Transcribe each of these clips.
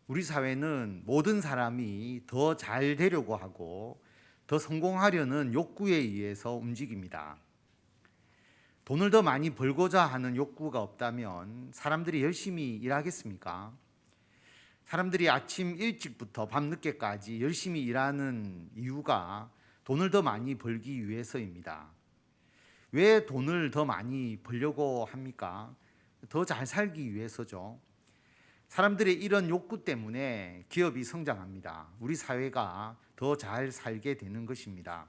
우리 사회는 모든 사람이 더 잘 되려고 하고 더 성공하려는 욕구에 의해서 움직입니다. 돈을 더 많이 벌고자 하는 욕구가 없다면 사람들이 열심히 일하겠습니까? 사람들이 아침 일찍부터 밤늦게까지 열심히 일하는 이유가 돈을 더 많이 벌기 위해서입니다. 왜 돈을 더 많이 벌려고 합니까? 더 잘 살기 위해서죠. 사람들의 이런 욕구 때문에 기업이 성장합니다. 우리 사회가 더 잘 살게 되는 것입니다.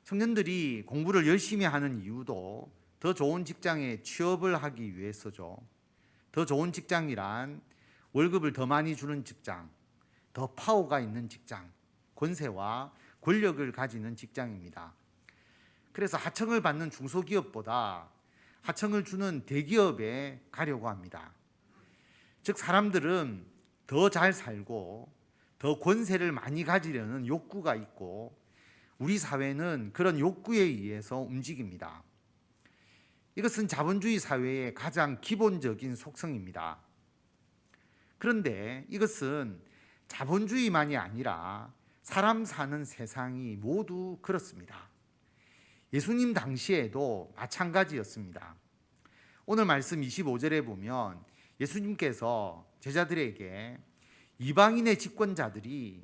청년들이 공부를 열심히 하는 이유도 더 좋은 직장에 취업을 하기 위해서죠. 더 좋은 직장이란 월급을 더 많이 주는 직장, 더 파워가 있는 직장, 권세와 권력을 가지는 직장입니다. 그래서 하청을 받는 중소기업보다 하청을 주는 대기업에 가려고 합니다. 즉 사람들은 더 잘 살고 더 권세를 많이 가지려는 욕구가 있고 우리 사회는 그런 욕구에 의해서 움직입니다. 이것은 자본주의 사회의 가장 기본적인 속성입니다. 그런데 이것은 자본주의만이 아니라 사람 사는 세상이 모두 그렇습니다. 예수님 당시에도 마찬가지였습니다. 오늘 말씀 25절에 보면 예수님께서 제자들에게 이방인의 집권자들이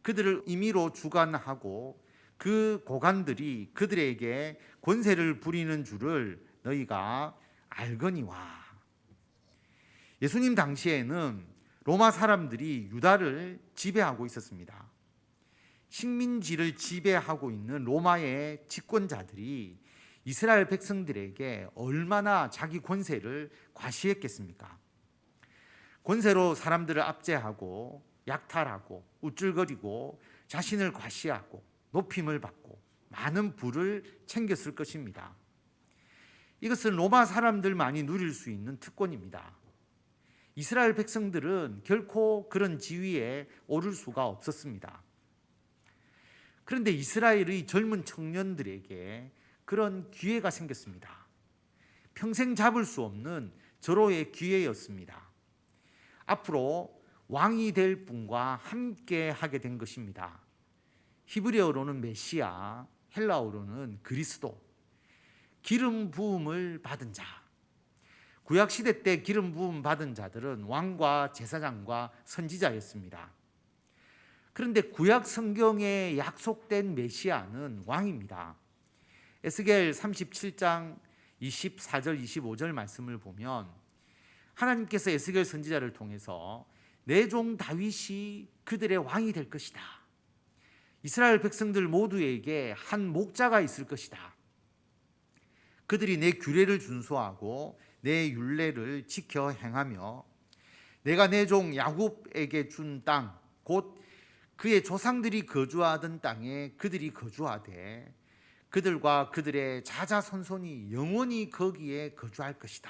그들을 임의로 주관하고 그 고관들이 그들에게 권세를 부리는 줄을 너희가 알거니와. 예수님 당시에는 로마 사람들이 유다를 지배하고 있었습니다. 식민지를 지배하고 있는 로마의 집권자들이 이스라엘 백성들에게 얼마나 자기 권세를 과시했겠습니까? 권세로 사람들을 압제하고 약탈하고 우쭐거리고 자신을 과시하고 높임을 받고 많은 부를 챙겼을 것입니다. 이것은 로마 사람들만이 누릴 수 있는 특권입니다. 이스라엘 백성들은 결코 그런 지위에 오를 수가 없었습니다. 그런데 이스라엘의 젊은 청년들에게 그런 기회가 생겼습니다. 평생 잡을 수 없는 절호의 기회였습니다. 앞으로 왕이 될 분과 함께 하게 된 것입니다. 히브리어로는 메시아, 헬라어로는 그리스도, 기름 부음을 받은 자. 구약 시대 때 기름 부음 받은 자들은 왕과 제사장과 선지자였습니다. 그런데 구약 성경에 약속된 메시아는 왕입니다. 에스겔 37장 24절 25절 말씀을 보면 하나님께서 에스겔 선지자를 통해서 내 종 다윗이 그들의 왕이 될 것이다. 이스라엘 백성들 모두에게 한 목자가 있을 것이다. 그들이 내 규례를 준수하고 내 율례를 지켜 행하며 내가 내 종 야곱에게 준 땅, 곧 그의 조상들이 거주하던 땅에 그들이 거주하되 그들과 그들의 자자손손이 영원히 거기에 거주할 것이다.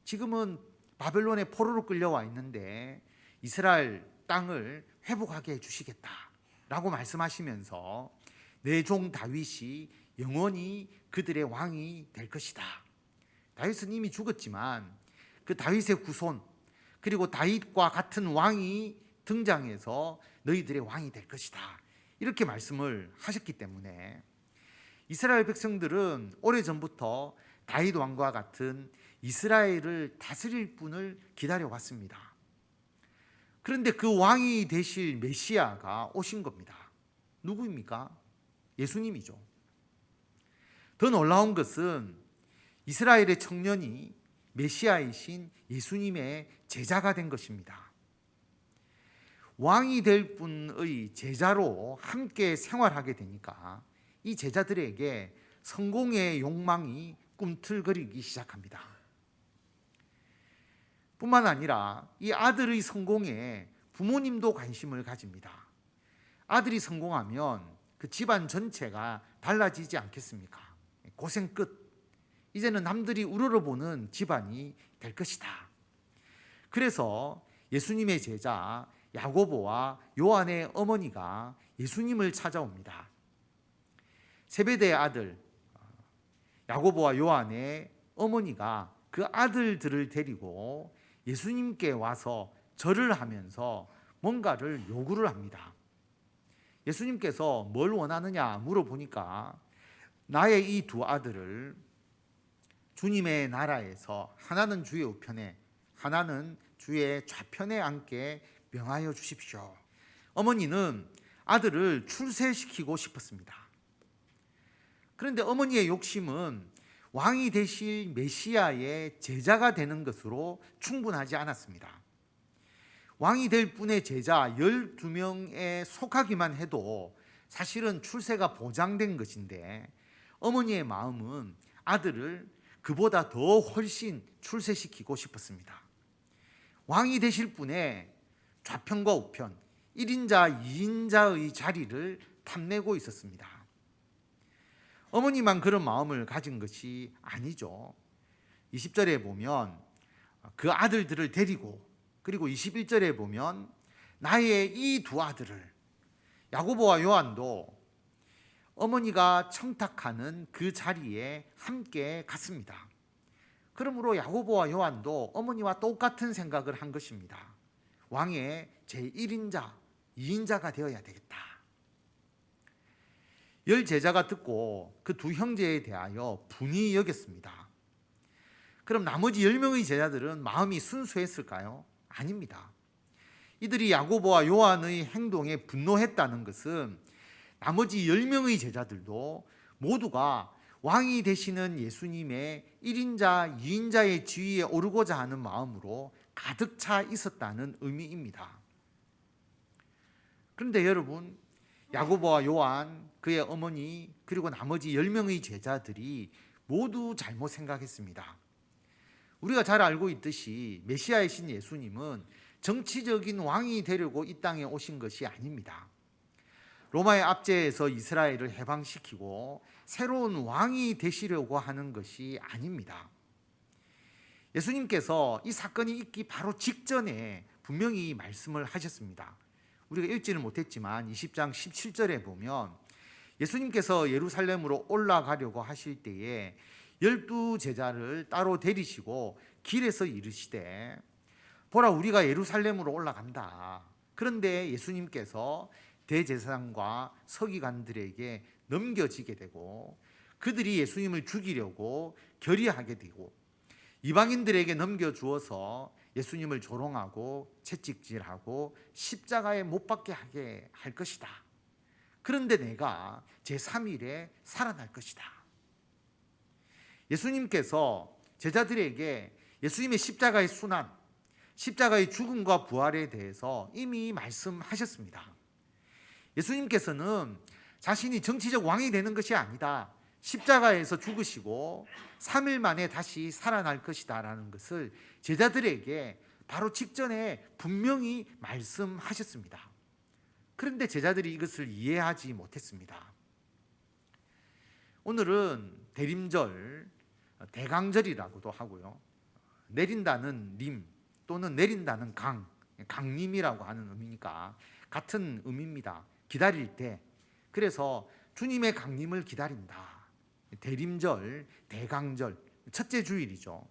지금은 바벨론의 포로로 끌려와 있는데 이스라엘 땅을 회복하게 해주시겠다라고 말씀하시면서 내 종 다윗이 영원히 그들의 왕이 될 것이다. 다윗은 이미 죽었지만 그 다윗의 후손 그리고 다윗과 같은 왕이 등장해서 너희들의 왕이 될 것이다. 이렇게 말씀을 하셨기 때문에 이스라엘 백성들은 오래전부터 다윗 왕과 같은 이스라엘을 다스릴 분을 기다려왔습니다. 그런데 그 왕이 되실 메시아가 오신 겁니다. 누구입니까? 예수님이죠. 더 놀라운 것은 이스라엘의 청년이 메시아이신 예수님의 제자가 된 것입니다. 왕이 될 분의 제자로 함께 생활하게 되니까 이 제자들에게 성공의 욕망이 꿈틀거리기 시작합니다. 뿐만 아니라 이 아들의 성공에 부모님도 관심을 가집니다. 아들이 성공하면 그 집안 전체가 달라지지 않겠습니까? 고생 끝. 이제는 남들이 우러러보는 집안이 될 것이다. 그래서 예수님의 제자 야고보와 요한의 어머니가 예수님을 찾아옵니다. 세베대의 아들 야고보와 요한의 어머니가 그 아들들을 데리고 예수님께 와서 절을 하면서 뭔가를 요구를 합니다. 예수님께서 뭘 원하느냐 물어보니까 나의 이 두 아들을 주님의 나라에서 하나는 주의 우편에 하나는 주의 좌편에 앉게 명하여 주십시오. 어머니는 아들을 출세시키고 싶었습니다. 그런데 어머니의 욕심은 왕이 되실 메시아의 제자가 되는 것으로 충분하지 않았습니다. 왕이 될 분의 제자 12명에 속하기만 해도 사실은 출세가 보장된 것인데 어머니의 마음은 아들을 그보다 더 훨씬 출세시키고 싶었습니다. 왕이 되실 분의 좌편과 우편, 1인자, 2인자의 자리를 탐내고 있었습니다. 어머니만 그런 마음을 가진 것이 아니죠. 20절에 보면 그 아들들을 데리고, 그리고 21절에 보면 나의 이 두 아들을, 야고보와 요한도 어머니가 청탁하는 그 자리에 함께 갔습니다. 그러므로 야고보와 요한도 어머니와 똑같은 생각을 한 것입니다. 왕의 제1인자, 2인자가 되어야 되겠다. 10 제자가 듣고 그 두 형제에 대하여 분이 여겼습니다. 그럼 나머지 10명의 제자들은 마음이 순수했을까요? 아닙니다. 이들이 야고보와 요한의 행동에 분노했다는 것은 나머지 10명의 제자들도 모두가 왕이 되시는 예수님의 1인자, 2인자의 지위에 오르고자 하는 마음으로 가득 차 있었다는 의미입니다. 그런데 여러분, 야고보와 요한, 그의 어머니, 그리고 나머지 10명의 제자들이 모두 잘못 생각했습니다. 우리가 잘 알고 있듯이 메시아이신 예수님은 정치적인 왕이 되려고 이 땅에 오신 것이 아닙니다. 로마의 압제에서 이스라엘을 해방시키고 새로운 왕이 되시려고 하는 것이 아닙니다. 예수님께서 이 사건이 있기 바로 직전에 분명히 말씀을 하셨습니다. 우리가 읽지는 못했지만 20장 17절에 보면 예수님께서 예루살렘으로 올라가려고 하실 때에 12 제자를 따로 데리시고 길에서 이르시되 보라 우리가 예루살렘으로 올라간다. 그런데 예수님께서 대제사장과 서기관들에게 넘겨지게 되고 그들이 예수님을 죽이려고 결의하게 되고 이방인들에게 넘겨주어서 예수님을 조롱하고 채찍질하고 십자가에 못 박게 하게 할 것이다. 그런데 내가 제3일에 살아날 것이다. 예수님께서 제자들에게 예수님의 십자가의 순환, 십자가의 죽음과 부활에 대해서 이미 말씀하셨습니다. 예수님께서는 자신이 정치적 왕이 되는 것이 아니다. 십자가에서 죽으시고 3일 만에 다시 살아날 것이다 라는 것을 제자들에게 바로 직전에 분명히 말씀하셨습니다. 그런데 제자들이 이것을 이해하지 못했습니다. 오늘은 대림절, 대강절이라고도 하고요. 내린다는 림 또는 내린다는 강, 강림이라고 하는 의미니까 같은 의미입니다. 기다릴 때. 그래서 주님의 강림을 기다린다. 대림절, 대강절, 첫째 주일이죠.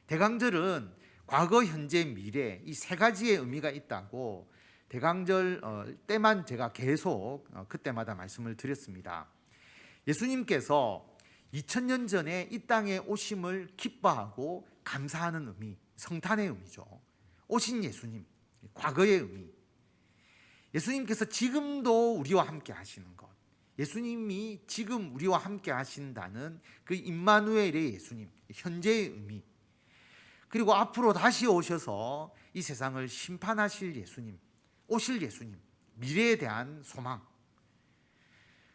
대강절은 과거, 현재, 미래 이 세 가지의 의미가 있다고 대강절 때만 제가 계속 그때마다 말씀을 드렸습니다. 예수님께서 2000년 전에 이 땅에 오심을 기뻐하고 감사하는 의미, 성탄의 의미죠. 오신 예수님, 과거의 의미. 예수님께서 지금도 우리와 함께 하시는 것. 예수님이 지금 우리와 함께 하신다는 그 임마누엘의 예수님, 현재의 의미. 그리고 앞으로 다시 오셔서 이 세상을 심판하실 예수님, 오실 예수님, 미래에 대한 소망.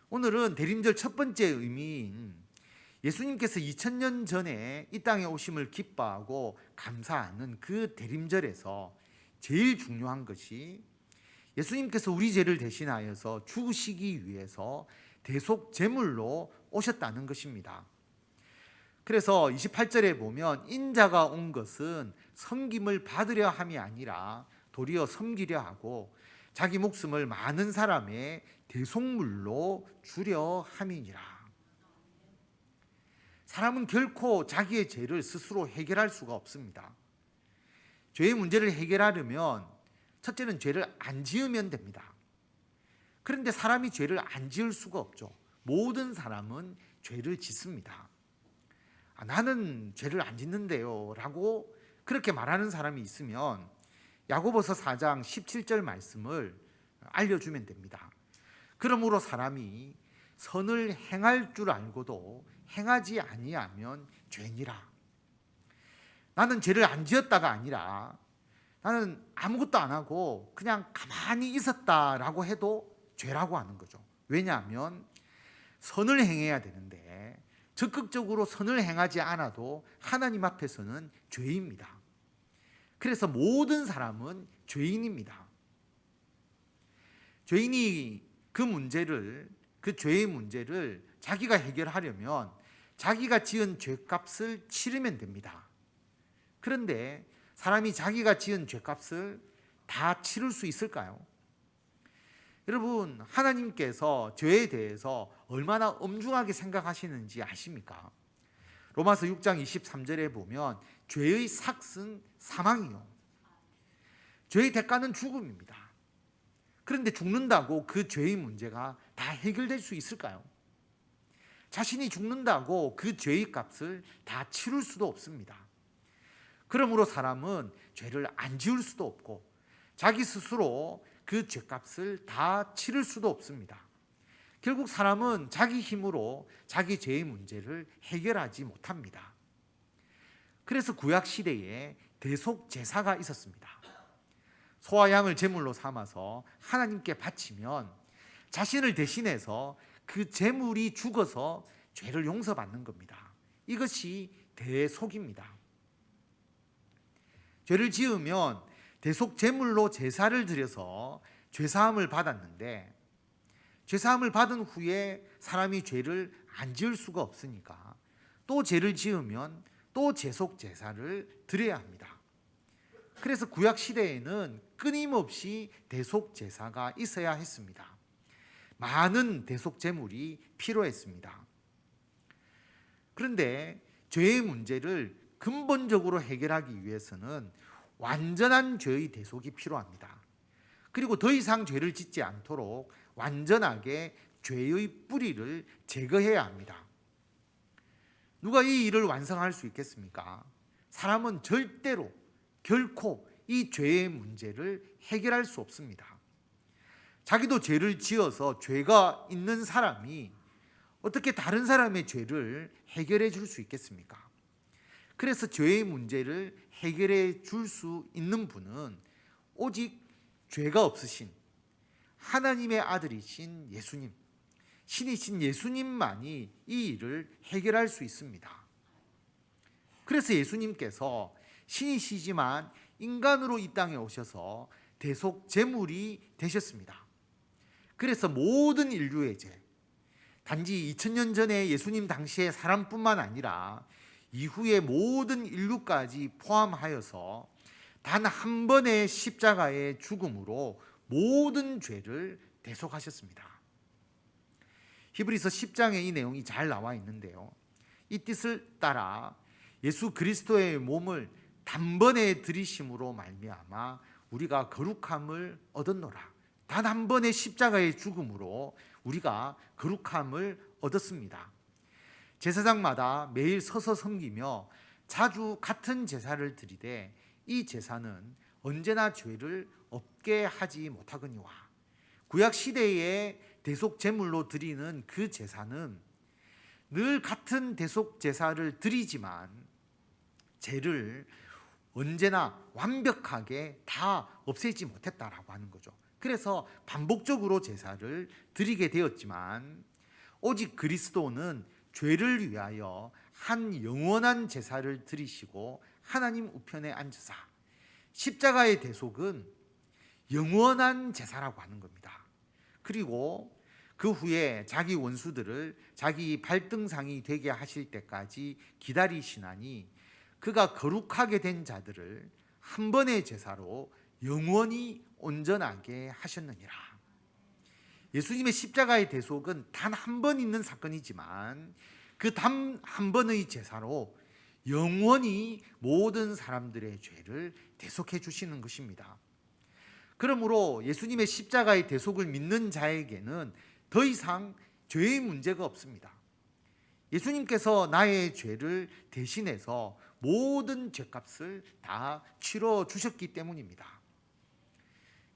오늘은 대림절 첫 번째 의미인 예수님께서 2000년 전에 이 땅에 오심을 기뻐하고 감사하는 그 대림절에서 제일 중요한 것이 예수님께서 우리 죄를 대신하여서 죽으시기 위해서 대속 제물로 오셨다는 것입니다. 그래서 28절에 보면 인자가 온 것은 섬김을 받으려 함이 아니라 도리어 섬기려 하고 자기 목숨을 많은 사람의 대속물로 주려 함이니라. 사람은 결코 자기의 죄를 스스로 해결할 수가 없습니다. 죄의 문제를 해결하려면 첫째는 죄를 안 지으면 됩니다. 그런데 사람이 죄를 안 지을 수가 없죠. 모든 사람은 죄를 짓습니다. 나는 죄를 안 짓는데요 라고 그렇게 말하는 사람이 있으면 야고보서 4장 17절 말씀을 알려주면 됩니다. 그러므로 사람이 선을 행할 줄 알고도 행하지 아니하면 죄니라. 나는 죄를 안 지었다가 아니라 나는 아무것도 안 하고 그냥 가만히 있었다라고 해도 죄라고 하는 거죠. 왜냐하면 선을 행해야 되는데 적극적으로 선을 행하지 않아도 하나님 앞에서는 죄입니다. 그래서 모든 사람은 죄인입니다. 죄인이 그 죄의 문제를 자기가 해결하려면 자기가 지은 죄값을 치르면 됩니다. 그런데 사람이 자기가 지은 죄값을 다 치를 수 있을까요? 여러분, 하나님께서 죄에 대해서 얼마나 엄중하게 생각하시는지 아십니까? 로마서 6장 23절에 보면 죄의 삭은 사망이요, 죄의 대가는 죽음입니다. 그런데 죽는다고 그 죄의 문제가 다 해결될 수 있을까요? 자신이 죽는다고 그 죄의 값을 다 치를 수도 없습니다. 그러므로 사람은 죄를 안 지을 수도 없고 자기 스스로 그 죄값을 다 치를 수도 없습니다. 결국 사람은 자기 힘으로 자기 죄의 문제를 해결하지 못합니다. 그래서 구약 시대에 대속 제사가 있었습니다. 소와 양을 제물로 삼아서 하나님께 바치면 자신을 대신해서 그 제물이 죽어서 죄를 용서받는 겁니다. 이것이 대속입니다. 죄를 지으면 대속 제물로 제사를 드려서 죄사함을 받았는데 죄사함을 받은 후에 사람이 죄를 안 지을 수가 없으니까 또 죄를 지으면 또 대속 제사를 드려야 합니다. 그래서 구약 시대에는 끊임없이 대속 제사가 있어야 했습니다. 많은 대속 제물이 필요했습니다. 그런데 죄의 문제를 근본적으로 해결하기 위해서는 완전한 죄의 대속이 필요합니다. 그리고 더 이상 죄를 짓지 않도록 완전하게 죄의 뿌리를 제거해야 합니다. 누가 이 일을 완성할 수 있겠습니까? 사람은 절대로 결코 이 죄의 문제를 해결할 수 없습니다. 자기도 죄를 지어서 죄가 있는 사람이 어떻게 다른 사람의 죄를 해결해 줄 수 있겠습니까? 그래서 죄의 문제를 해결해 줄 수 있는 분은 오직 죄가 없으신 하나님의 아들이신 예수님, 신이신 예수님만이 이 일을 해결할 수 있습니다. 그래서 예수님께서 신이시지만 인간으로 이 땅에 오셔서 대속 제물이 되셨습니다. 그래서 모든 인류의 죄, 단지 2000년 전에 예수님 당시의 사람뿐만 아니라 이후의 모든 인류까지 포함하여서 단 한 번의 십자가의 죽음으로 모든 죄를 대속하셨습니다. 히브리서 10장에 이 내용이 잘 나와 있는데요, 이 뜻을 따라 예수 그리스도의 몸을 단번에 들이심으로 말미암아 우리가 거룩함을 얻었노라. 단 한 번의 십자가의 죽음으로 우리가 거룩함을 얻었습니다. 제사장마다 매일 서서 섬기며 자주 같은 제사를 드리되 이 제사는 언제나 죄를 없게 하지 못하거니와. 구약 시대에 대속 제물로 드리는 그 제사는 늘 같은 대속 제사를 드리지만 죄를 언제나 완벽하게 다 없애지 못했다라고 하는 거죠. 그래서 반복적으로 제사를 드리게 되었지만 오직 그리스도는 죄를 위하여 한 영원한 제사를 드리시고 하나님 우편에 앉으사 십자가의 대속은 영원한 제사라고 하는 겁니다. 그리고 그 후에 자기 원수들을 자기 발등상이 되게 하실 때까지 기다리시나니 그가 거룩하게 된 자들을 한 번의 제사로 영원히 온전하게 하셨느니라. 예수님의 십자가의 대속은 단 한 번 있는 사건이지만 그 단 한 번의 제사로 영원히 모든 사람들의 죄를 대속해 주시는 것입니다. 그러므로 예수님의 십자가의 대속을 믿는 자에게는 더 이상 죄의 문제가 없습니다. 예수님께서 나의 죄를 대신해서 모든 죄값을 다 치러 주셨기 때문입니다.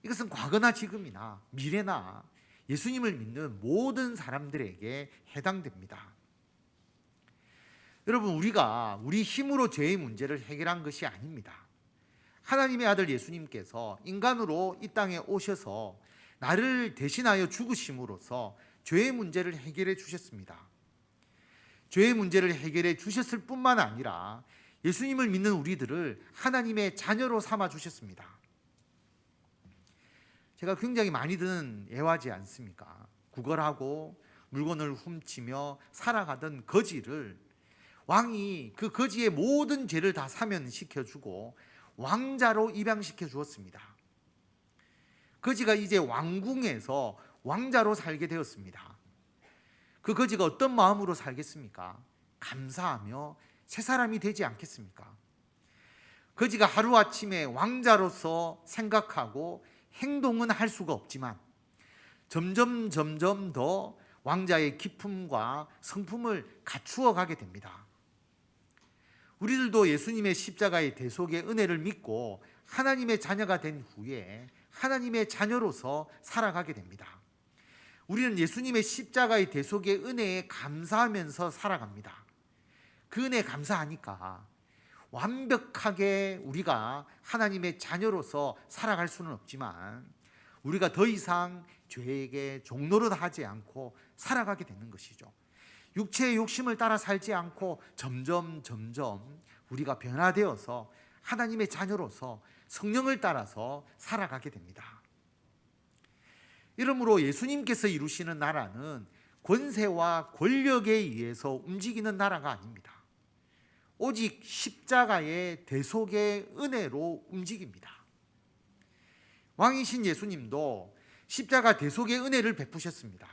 이것은 과거나 지금이나 미래나 예수님을 믿는 모든 사람들에게 해당됩니다. 여러분, 우리가 우리 힘으로 죄의 문제를 해결한 것이 아닙니다. 하나님의 아들 예수님께서 인간으로 이 땅에 오셔서 나를 대신하여 죽으심으로써 죄의 문제를 해결해 주셨습니다. 죄의 문제를 해결해 주셨을 뿐만 아니라 예수님을 믿는 우리들을 하나님의 자녀로 삼아 주셨습니다. 제가 굉장히 많이 듣는 예화지 않습니까? 구걸하고 물건을 훔치며 살아가던 거지를 왕이 그 거지의 모든 죄를 다 사면시켜주고 왕자로 입양시켜 주었습니다. 거지가 이제 왕궁에서 왕자로 살게 되었습니다. 그 거지가 어떤 마음으로 살겠습니까? 감사하며 새 사람이 되지 않겠습니까? 거지가 하루아침에 왕자로서 생각하고 행동은 할 수가 없지만 점점 더 왕자의 기품과 성품을 갖추어 가게 됩니다. 우리들도 예수님의 십자가의 대속의 은혜를 믿고 하나님의 자녀가 된 후에 하나님의 자녀로서 살아가게 됩니다. 우리는 예수님의 십자가의 대속의 은혜에 감사하면서 살아갑니다. 그 은혜에 감사하니까 완벽하게 우리가 하나님의 자녀로서 살아갈 수는 없지만 우리가 더 이상 죄에게 종노릇하지 않고 살아가게 되는 것이죠. 육체의 욕심을 따라 살지 않고 점점 우리가 변화되어서 하나님의 자녀로서 성령을 따라서 살아가게 됩니다. 이러므로 예수님께서 이루시는 나라는 권세와 권력에 의해서 움직이는 나라가 아닙니다. 오직 십자가의 대속의 은혜로 움직입니다. 왕이신 예수님도 십자가 대속의 은혜를 베푸셨습니다.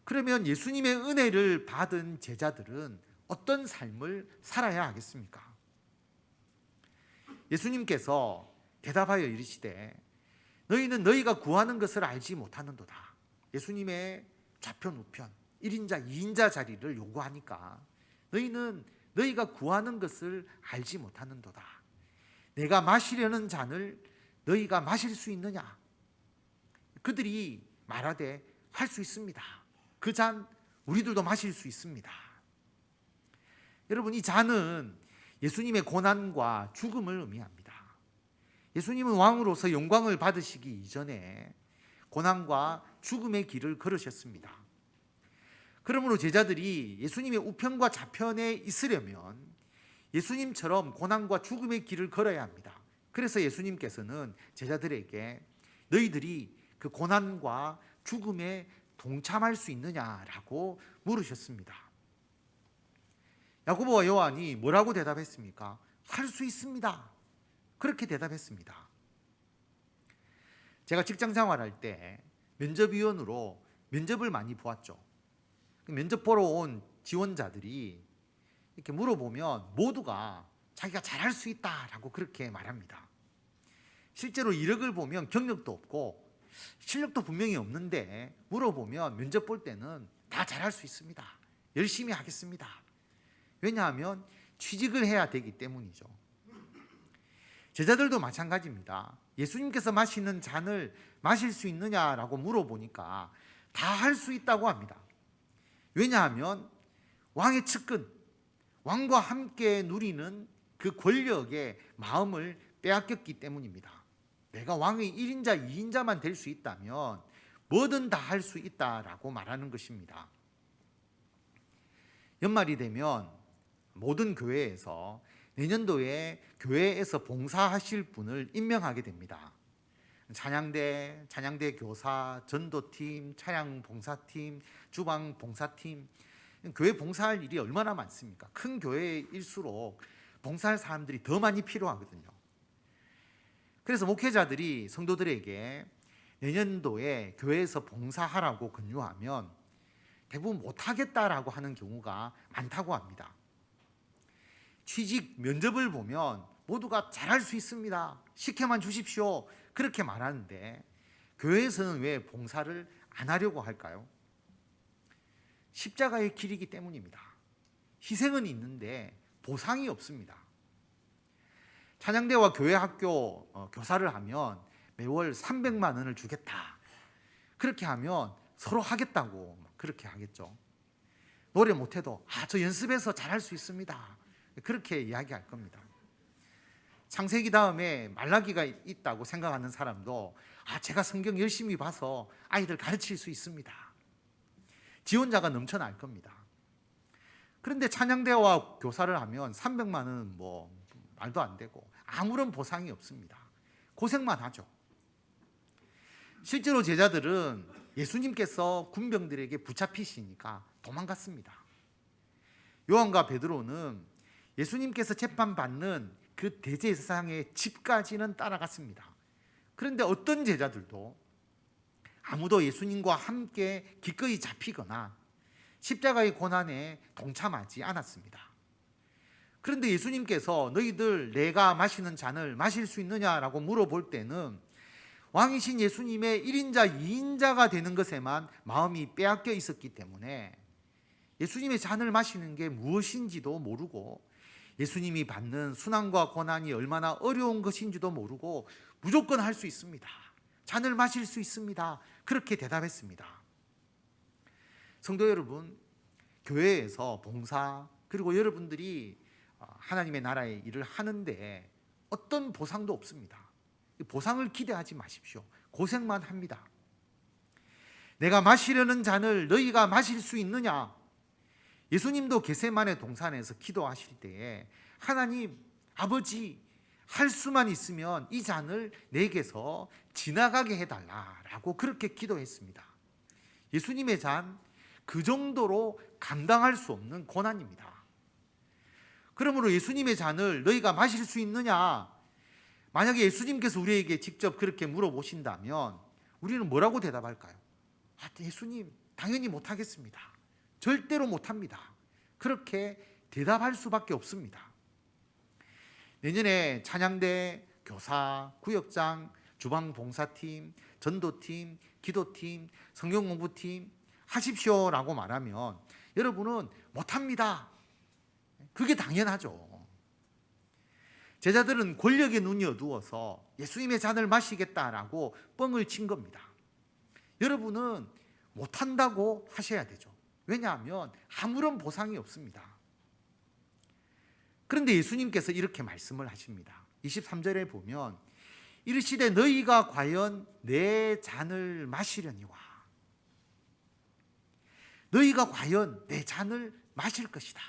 그러면 예수님의 은혜를 받은 제자들은 어떤 삶을 살아야 하겠습니까? 예수님께서 대답하여 이르시되 너희는 너희가 구하는 것을 알지 못하는도다. 예수님의 좌편 우편 1인자 2인자 자리를 요구하니까 너희는 너희가 구하는 것을 알지 못하는도다. 내가 마시려는 잔을 너희가 마실 수 있느냐? 그들이 말하되 할 수 있습니다. 그 잔 우리들도 마실 수 있습니다. 여러분, 이 잔은 예수님의 고난과 죽음을 의미합니다. 예수님은 왕으로서 영광을 받으시기 이전에 고난과 죽음의 길을 걸으셨습니다. 그러므로 제자들이 예수님의 우편과 좌편에 있으려면 예수님처럼 고난과 죽음의 길을 걸어야 합니다. 그래서 예수님께서는 제자들에게 너희들이 그 고난과 죽음에 동참할 수 있느냐라고 물으셨습니다. 야고보와 요한이 뭐라고 대답했습니까? 할 수 있습니다. 그렇게 대답했습니다. 제가 직장 생활할 때 면접위원으로 면접을 많이 보았죠. 면접 보러 온 지원자들이 이렇게 물어보면 모두가 자기가 잘할 수 있다라고 그렇게 말합니다. 실제로 이력을 보면 경력도 없고 실력도 분명히 없는데 물어보면 면접 볼 때는 다 잘할 수 있습니다. 열심히 하겠습니다. 왜냐하면 취직을 해야 되기 때문이죠. 제자들도 마찬가지입니다. 예수님께서 마시는 잔을 마실 수 있느냐라고 물어보니까 다 할 수 있다고 합니다. 왜냐하면 왕의 측근, 왕과 함께 누리는 그 권력의 마음을 빼앗겼기 때문입니다. 내가 왕의 1인자, 2인자만 될 수 있다면 뭐든 다 할 수 있다라고 말하는 것입니다. 연말이 되면 모든 교회에서 내년도에 교회에서 봉사하실 분을 임명하게 됩니다. 찬양대 교사, 전도팀, 차량 봉사팀, 주방 봉사팀, 교회 봉사할 일이 얼마나 많습니까? 큰 교회일수록 봉사할 사람들이 더 많이 필요하거든요. 그래서 목회자들이 성도들에게 내년도에 교회에서 봉사하라고 권유하면 대부분 못하겠다라고 하는 경우가 많다고 합니다. 취직 면접을 보면 모두가 잘할 수 있습니다, 시켜만 주십시오, 그렇게 말하는데 교회에서는 왜 봉사를 안 하려고 할까요? 십자가의 길이기 때문입니다. 희생은 있는데 보상이 없습니다. 찬양대와 교회 학교 교사를 하면 매월 300만 원을 주겠다, 그렇게 하면 서로 하겠다고 그렇게 하겠죠. 노래 못해도 저 연습해서 잘할 수 있습니다, 그렇게 이야기할 겁니다. 창세기 다음에 말라기가 있다고 생각하는 사람도 제가 성경 열심히 봐서 아이들 가르칠 수 있습니다, 지원자가 넘쳐날 겁니다. 그런데 찬양대와 교사를 하면 300만 원은 말도 안 되고 아무런 보상이 없습니다. 고생만 하죠. 실제로 제자들은 예수님께서 군병들에게 붙잡히시니까 도망갔습니다. 요한과 베드로는 예수님께서 재판받는 그 대제사장의 집까지는 따라갔습니다. 그런데 어떤 제자들도 아무도 예수님과 함께 기꺼이 잡히거나 십자가의 고난에 동참하지 않았습니다. 그런데 예수님께서 너희들 내가 마시는 잔을 마실 수 있느냐라고 물어볼 때는 왕이신 예수님의 1인자 2인자가 되는 것에만 마음이 빼앗겨 있었기 때문에 예수님의 잔을 마시는 게 무엇인지도 모르고 예수님이 받는 순환과 고난이 얼마나 어려운 것인지도 모르고 무조건 할 수 있습니다, 잔을 마실 수 있습니다, 그렇게 대답했습니다. 성도 여러분, 교회에서 봉사 그리고 여러분들이 하나님의 나라의 일을 하는데 어떤 보상도 없습니다. 보상을 기대하지 마십시오. 고생만 합니다. 내가 마시려는 잔을 너희가 마실 수 있느냐? 예수님도 겟세마네 동산에서 기도하실 때에 하나님 아버지, 할 수만 있으면 이 잔을 내게서 지나가게 해달라라고 그렇게 기도했습니다. 예수님의 잔, 그 정도로 감당할 수 없는 고난입니다. 그러므로 예수님의 잔을 너희가 마실 수 있느냐? 만약에 예수님께서 우리에게 직접 그렇게 물어보신다면 우리는 뭐라고 대답할까요? 예수님, 당연히 못하겠습니다, 절대로 못합니다, 그렇게 대답할 수밖에 없습니다. 내년에 찬양대, 교사, 구역장, 주방봉사팀, 전도팀, 기도팀, 성경공부팀 하십시오라고 말하면 여러분은 못합니다, 그게 당연하죠. 제자들은 권력의 눈이 어두워서 예수님의 잔을 마시겠다라고 뻥을 친 겁니다. 여러분은 못한다고 하셔야 되죠. 왜냐하면 아무런 보상이 없습니다. 그런데 예수님께서 이렇게 말씀을 하십니다. 23절에 보면 이르시되 너희가 과연 내 잔을 마시려니와, 너희가 과연 내 잔을 마실 것이다.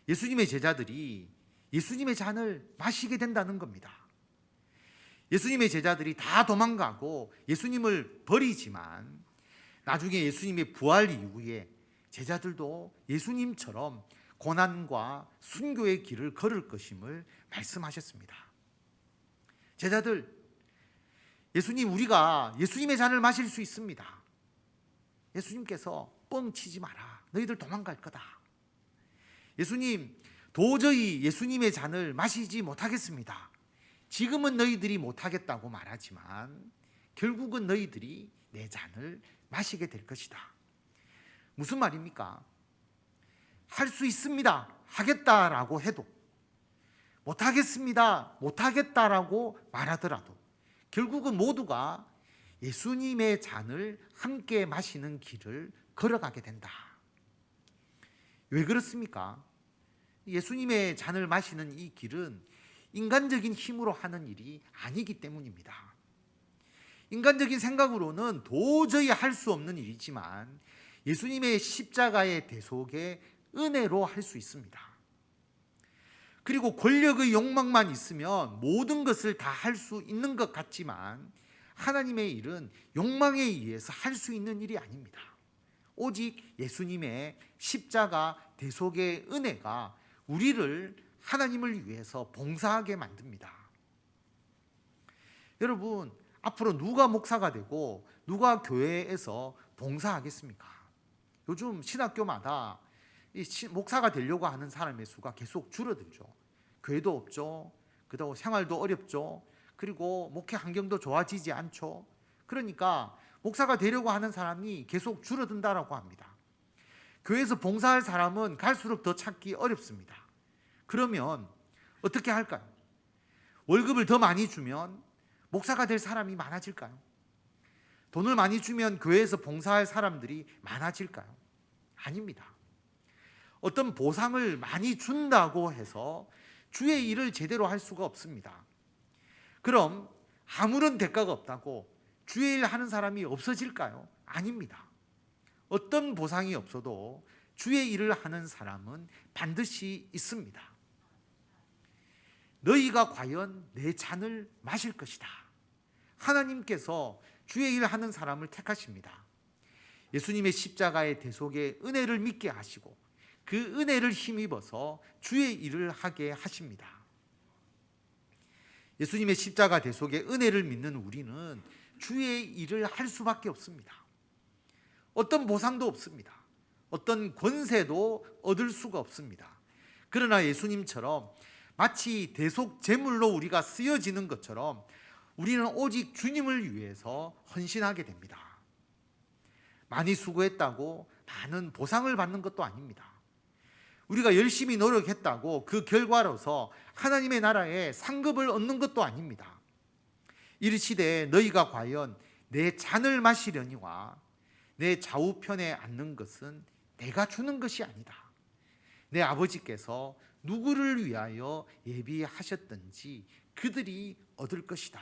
예수님의 제자들이 예수님의 잔을 마시게 된다는 겁니다. 예수님의 제자들이 다 도망가고 예수님을 버리지만 나중에 예수님의 부활 이후에 제자들도 예수님처럼 고난과 순교의 길을 걸을 것임을 말씀하셨습니다. 제자들, 예수님, 우리가 예수님의 잔을 마실 수 있습니다. 예수님께서 뻥치지 마라, 너희들 도망갈 거다. 예수님, 도저히 예수님의 잔을 마시지 못하겠습니다. 지금은 너희들이 못하겠다고 말하지만 결국은 너희들이 내 잔을 마시게 될 것이다. 무슨 말입니까? 할 수 있습니다, 하겠다라고 해도, 못하겠습니다, 못하겠다라고 말하더라도 결국은 모두가 예수님의 잔을 함께 마시는 길을 걸어가게 된다. 왜 그렇습니까? 예수님의 잔을 마시는 이 길은 인간적인 힘으로 하는 일이 아니기 때문입니다. 인간적인 생각으로는 도저히 할 수 없는 일이지만 예수님의 십자가의 대속의 은혜로 할 수 있습니다. 그리고 권력의 욕망만 있으면 모든 것을 다 할 수 있는 것 같지만 하나님의 일은 욕망에 의해서 할 수 있는 일이 아닙니다. 오직 예수님의 십자가 대속의 은혜가 우리를 하나님을 위해서 봉사하게 만듭니다. 여러분, 앞으로 누가 목사가 되고 누가 교회에서 봉사하겠습니까? 요즘 신학교마다 목사가 되려고 하는 사람의 수가 계속 줄어들죠. 교회도 없죠. 그다음 생활도 어렵죠. 그리고 목회 환경도 좋아지지 않죠. 그러니까 목사가 되려고 하는 사람이 계속 줄어든다라고 합니다. 교회에서 봉사할 사람은 갈수록 더 찾기 어렵습니다. 그러면 어떻게 할까요? 월급을 더 많이 주면 목사가 될 사람이 많아질까요? 돈을 많이 주면 교회에서 봉사할 사람들이 많아질까요? 아닙니다. 어떤 보상을 많이 준다고 해서 주의 일을 제대로 할 수가 없습니다. 그럼 아무런 대가가 없다고 주의 일 하는 사람이 없어질까요? 아닙니다. 어떤 보상이 없어도 주의 일을 하는 사람은 반드시 있습니다. 너희가 과연 내 잔을 마실 것이다. 하나님께서 주의 일을 하는 사람을 택하십니다. 예수님의 십자가의 대속에 은혜를 믿게 하시고 그 은혜를 힘입어서 주의 일을 하게 하십니다. 예수님의 십자가 대속의 은혜를 믿는 우리는 주의 일을 할 수밖에 없습니다. 어떤 보상도 없습니다. 어떤 권세도 얻을 수가 없습니다. 그러나 예수님처럼 마치 대속 제물로 우리가 쓰여지는 것처럼 우리는 오직 주님을 위해서 헌신하게 됩니다. 많이 수고했다고 많은 보상을 받는 것도 아닙니다. 우리가 열심히 노력했다고 그 결과로서 하나님의 나라에 상급을 얻는 것도 아닙니다. 이르시되 너희가 과연 내 잔을 마시려니와 내 좌우편에 앉는 것은 내가 주는 것이 아니다. 내 아버지께서 누구를 위하여 예비하셨든지 그들이 얻을 것이다.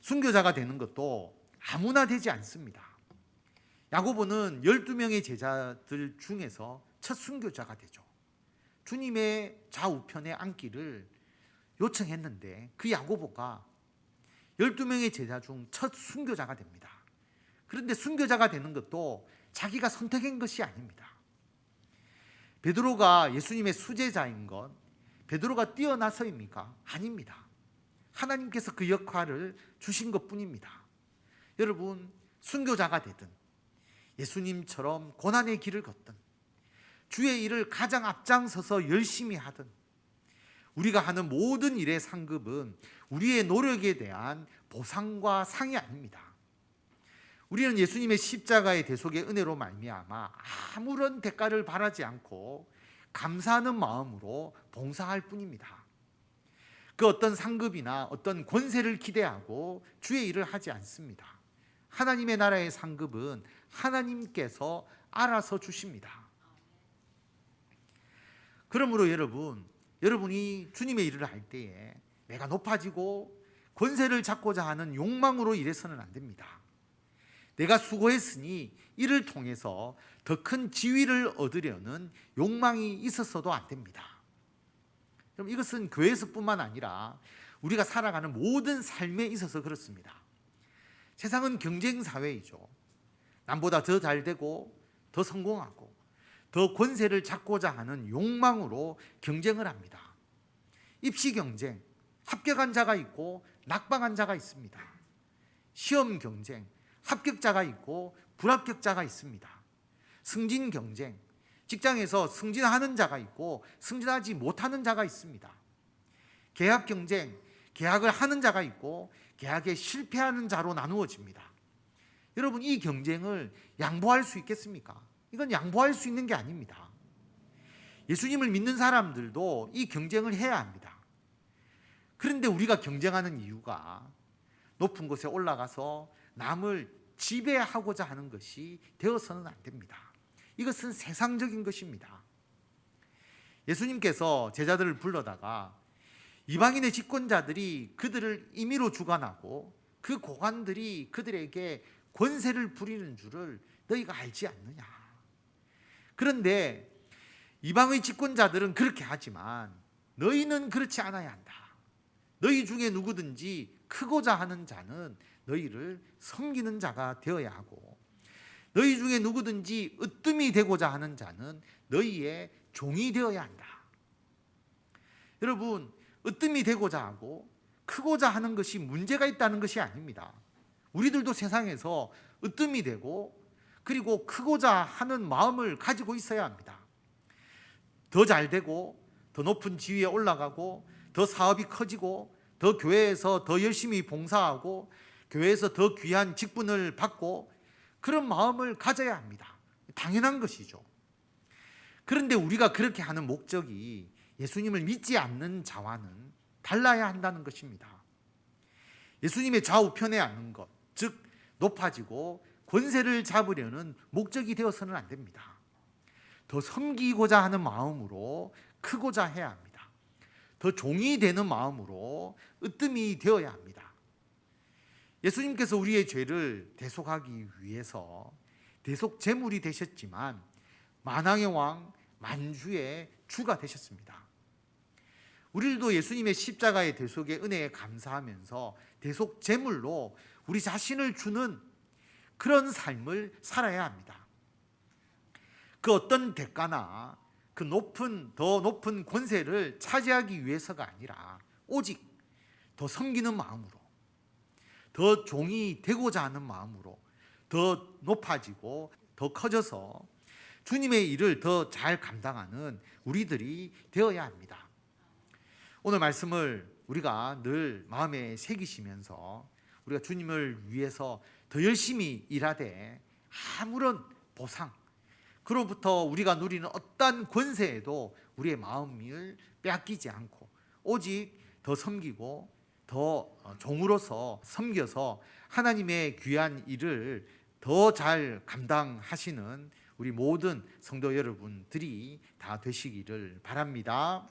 순교자가 되는 것도 아무나 되지 않습니다. 야고보는 12명의 제자들 중에서 첫 순교자가 되죠. 주님의 좌우편에 앉기를 요청했는데 그 야고보가 12명의 제자 중 첫 순교자가 됩니다. 그런데 순교자가 되는 것도 자기가 선택한 것이 아닙니다. 베드로가 예수님의 수제자인 것, 베드로가 뛰어나서입니까? 아닙니다. 하나님께서 그 역할을 주신 것뿐입니다. 여러분, 순교자가 되든 예수님처럼 고난의 길을 걷든 주의 일을 가장 앞장서서 열심히 하든 우리가 하는 모든 일의 상급은 우리의 노력에 대한 보상과 상이 아닙니다. 우리는 예수님의 십자가의 대속의 은혜로 말미암아 아무런 대가를 바라지 않고 감사하는 마음으로 봉사할 뿐입니다. 그 어떤 상급이나 어떤 권세를 기대하고 주의 일을 하지 않습니다. 하나님의 나라의 상급은 하나님께서 알아서 주십니다. 그러므로 여러분이 주님의 일을 할 때에 내가 높아지고 권세를 잡고자 하는 욕망으로 일해서는 안 됩니다. 내가 수고했으니 이를 통해서 더 큰 지위를 얻으려는 욕망이 있었어도 안 됩니다. 그럼 이것은 교회에서뿐만 아니라 우리가 살아가는 모든 삶에 있어서 그렇습니다. 세상은 경쟁 사회이죠. 남보다 더 잘되고 더 성공하고 더 권세를 잡고자 하는 욕망으로 경쟁을 합니다. 입시 경쟁, 합격한 자가 있고 낙방한 자가 있습니다. 시험 경쟁, 합격자가 있고 불합격자가 있습니다. 승진 경쟁, 직장에서 승진하는 자가 있고 승진하지 못하는 자가 있습니다. 계약 경쟁, 계약을 하는 자가 있고 계약에 실패하는 자로 나누어집니다. 여러분, 이 경쟁을 양보할 수 있겠습니까? 이건 양보할 수 있는 게 아닙니다. 예수님을 믿는 사람들도 이 경쟁을 해야 합니다. 그런데 우리가 경쟁하는 이유가 높은 곳에 올라가서 남을 지배하고자 하는 것이 되어서는 안 됩니다. 이것은 세상적인 것입니다. 예수님께서 제자들을 불러다가 이방인의 집권자들이 그들을 임의로 주관하고 그 고관들이 그들에게 권세를 부리는 줄을 너희가 알지 않느냐. 그런데 이방의 집권자들은 그렇게 하지만 너희는 그렇지 않아야 한다. 너희 중에 누구든지 크고자 하는 자는 너희를 섬기는 자가 되어야 하고 너희 중에 누구든지 으뜸이 되고자 하는 자는 너희의 종이 되어야 한다. 여러분, 으뜸이 되고자 하고 크고자 하는 것이 문제가 있다는 것이 아닙니다. 우리들도 세상에서 으뜸이 되고 그리고 크고자 하는 마음을 가지고 있어야 합니다. 더 잘되고 더 높은 지위에 올라가고 더 사업이 커지고 더 교회에서 더 열심히 봉사하고 교회에서 더 귀한 직분을 받고 그런 마음을 가져야 합니다. 당연한 것이죠. 그런데 우리가 그렇게 하는 목적이 예수님을 믿지 않는 자와는 달라야 한다는 것입니다. 예수님의 좌우편에 앉는 것, 즉 높아지고 권세를 잡으려는 목적이 되어서는 안 됩니다. 더 섬기고자 하는 마음으로 크고자 해야 합니다. 더 종이 되는 마음으로 으뜸이 되어야 합니다. 예수님께서 우리의 죄를 대속하기 위해서 대속 제물이 되셨지만 만왕의 왕 만주의 주가 되셨습니다. 우리도 예수님의 십자가의 대속의 은혜에 감사하면서 대속 제물로 우리 자신을 주는 그런 삶을 살아야 합니다. 그 어떤 대가나 그 더 높은 권세를 차지하기 위해서가 아니라 오직 더 섬기는 마음으로, 더 종이 되고자 하는 마음으로 더 높아지고 더 커져서 주님의 일을 더 잘 감당하는 우리들이 되어야 합니다. 오늘 말씀을 우리가 늘 마음에 새기시면서 우리가 주님을 위해서 더 열심히 일하되 아무런 보상, 그로부터 우리가 누리는 어떠한 권세에도 우리의 마음을 빼앗기지 않고 오직 더 섬기고 더 종으로서 섬겨서 하나님의 귀한 일을 더 잘 감당하시는 우리 모든 성도 여러분들이 다 되시기를 바랍니다.